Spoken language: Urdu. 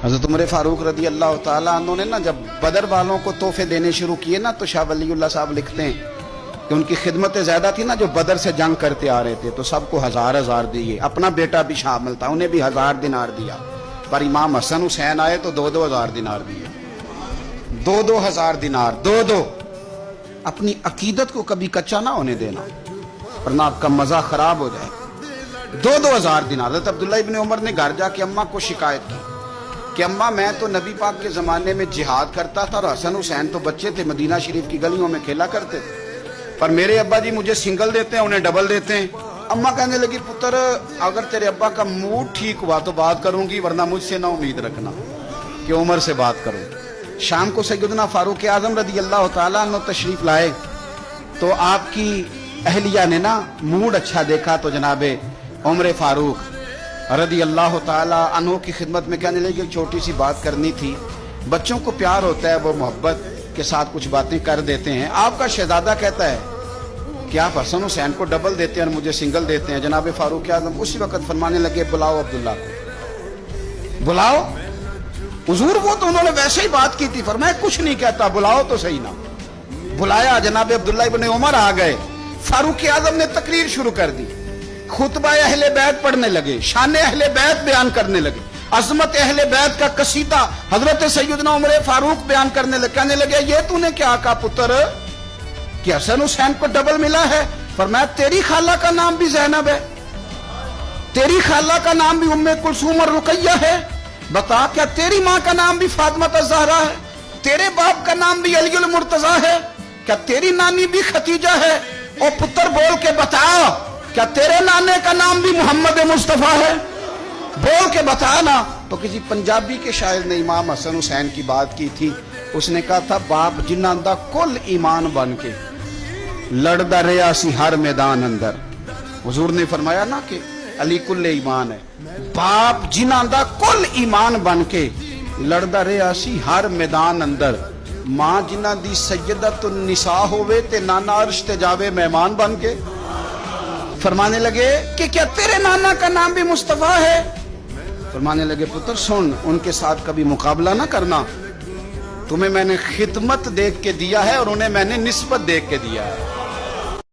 حضرت عمر فاروق رضی اللہ تعالیٰ عنہ نے نا جب بدر والوں کو تحفے دینے شروع کیے نا تو شاہ ولی اللہ صاحب لکھتے ہیں کہ ان کی خدمتیں زیادہ تھی نا، جو بدر سے جنگ کرتے آ رہے تھے تو سب کو ہزار ہزار دیے، اپنا بیٹا بھی شامل تھا، انہیں بھی 1000 دینار دیا، پر امام حسن حسین آئے تو 2,000 دینار دیے، 2,000 دینار، دو اپنی عقیدت کو کبھی کچا نہ ہونے دینا ورنہ آپ کا مزہ خراب ہو جائے. 2,000 دینار. حضرت عبداللہ ابن عمر نے گھر جا کے اماں کو شکایت کی کہ اماں میں تو نبی پاک کے زمانے میں جہاد کرتا تھا اور حسن حسین تو بچے تھے، مدینہ شریف کی گلیوں میں کھیلا کرتے تھے، پر میرے ابا جی مجھے سنگل دیتے ہیں، انہیں ڈبل دیتے ہیں. اماں کہنے لگی پتر اگر تیرے ابا کا موڈ ٹھیک ہوا تو بات کروں گی، ورنہ مجھ سے نہ امید رکھنا کہ عمر سے بات کروں. شام کو سیدنا فاروق اعظم رضی اللہ تعالیٰ عنہ تشریف لائے تو آپ کی اہلیہ نے نا موڈ اچھا دیکھا تو جناب عمر فاروق رضی اللہ تعالیٰ عنہ کی خدمت میں کہنے لگے کہ چھوٹی سی بات کرنی تھی. بچوں کو پیار ہوتا ہے، وہ محبت کے ساتھ کچھ باتیں کر دیتے ہیں. آپ کا شہزادہ کہتا ہے کہ آپ حسن حسین کو ڈبل دیتے ہیں اور مجھے سنگل دیتے ہیں. جناب فاروق اعظم اسی وقت فرمانے لگے بلاؤ عبداللہ کو، بلاؤ. حضور وہ تو انہوں نے ویسے ہی بات کی تھی، فرمایا کچھ نہیں کہتا، بلاؤ تو صحیح نا. بلایا، جناب عبداللہ ابن عمر آ گئے. فاروق اعظم نے تقریر شروع کر دی، خطبہ اہل بیت پڑھنے لگے، شان اہل بیت بیان کرنے لگے، عظمت اہل بیت کا قصیدہ حضرت سیدنا عمر فاروق بیان کرنے لگے. کہنے لگے یہ تو نے کیا کہا پتر کہ حسن حسین کو ڈبل ملا ہے؟ فرمایا تیری خالہ کا نام بھی زینب ہے، تیری خالہ کا نام بھی ام کلثوم اور رقیہ ہے، بتا کیا تیری ماں کا نام بھی فاطمہ الزہرا ہے، تیرے باپ کا نام بھی علی المرتضیٰ ہے، کیا تیری نانی بھی ختیجہ ہے؟ اور پتر بول کے بتا کیا تیرے نانے کا نام بھی محمد مصطفیٰ ہے؟ بول کے بتا نا. تو کسی پنجابی کے شاعر نے امام حسن حسین کی بات کی تھی، اس نے کہا تھا باپ جنہ دا کل ایمان بن کے لڑدا رہا سی ہر میدان اندر. حضور نے فرمایا نا کہ علی کل ایمان ہے، باپ جنہ دا کل ایمان بن کے لڑدا رہا سی ہر میدان اندر، ماں جنہ دی سیدت النساء ہوئے تے نانا عرش تے جاوے مہمان بن کے. فرمانے لگے کہ کیا تیرے نانا کا نام بھی مصطفیٰ ہے؟ فرمانے لگے پتر سن، ان کے ساتھ کبھی مقابلہ نہ کرنا، تمہیں میں نے خدمت دیکھ کے دیا ہے اور انہیں میں نے نسبت دیکھ کے دیا ہے.